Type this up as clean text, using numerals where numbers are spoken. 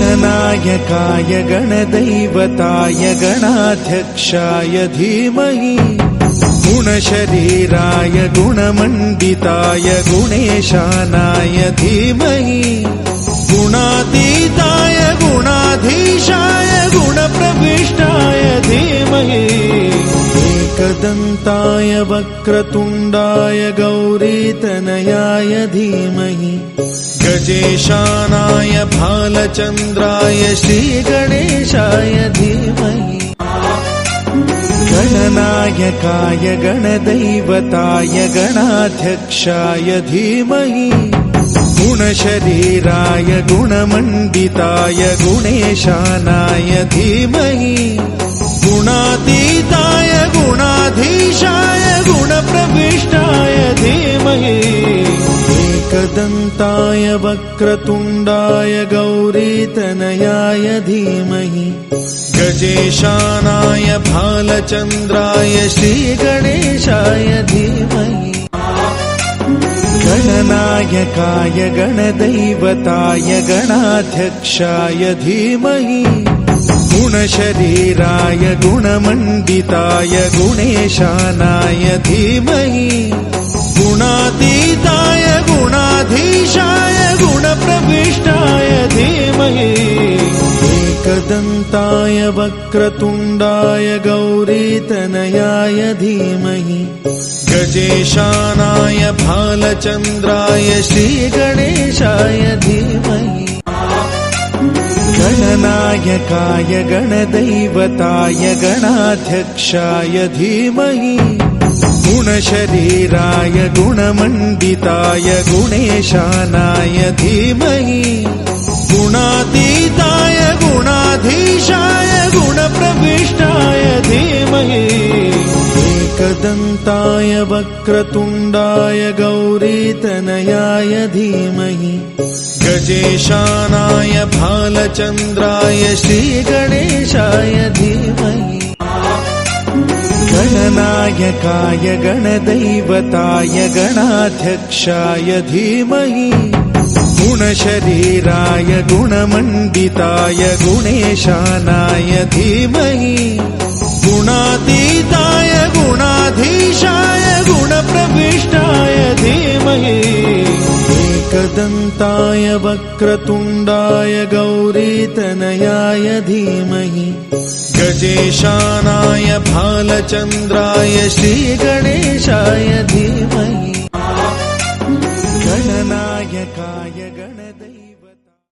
गणनायकाय गणदैवताय गणाध्यक्षाय धीमहि गुणशरीराय गुणमण्डिताय गुणेशानाय धीमहि गुणातीताय गुणाधीशाय गुणप्रविष्टाय धीमहि एकदन्ताय वक्रतुण्डाय गौरीतनयाय धीमहि गजेशानाय भालचन्द्राय श्रीगणेशाय धीमहि गणनायकाय गणदैवताय गणाध्यक्षाय धीमहि गुणशरीराय गुणमण्डिताय गुणेशानाय धीमहि गुणातीताय गुणाधीशाय गुणप्रविष्टाय धीमहि एकदन्ताय वक्रतुण्डाय गौरीतनयाय धीमहि गजेशानाय भालचन्द्राय श्रीगणेशाय धीमहि गणनायकाय गणदैवताय गणाध्यक्षाय धीमहि गुणशरीराय गुणमण्डिताय गुणेशानाय धीमहि गुणातीताय गुणाधीशाय गुणप्रविष्टाय धीमहि एकदन्ताय वक्रतुण्डाय गौरीतनयाय धीमहि गजेशानाय भालचन्द्राय श्रीगणेशाय धीमहि गणनायकाय गणदैवताय गणाध्यक्षाय धीमहि गुणशरीराय गुणमण्डिताय गुणेशानाय धीमहि गुणातीताय गुणाधीशाय गुणप्रविष्टाय धीमहि एकदन्ताय वक्रतुण्डाय गौरीतनयाय धीमहि गजेशानाय भालचन्द्राय श्रीगणेशाय धीमहि गणनायकाय गणदैवताय गणाध्यक्षाय धीमहि गुणशरीराय गुणमण्डिताय गुणेशानाय धीमहि गुणातीताय गुणाधीशाय गुणप्रविष्टाय धीमहि एकदन्ताय वक्रतुण्डाय गौरीतनयाय धीमहि गजेशानाय भालचन्द्राय श्रीगणेशाय धीमहि गणनायकाय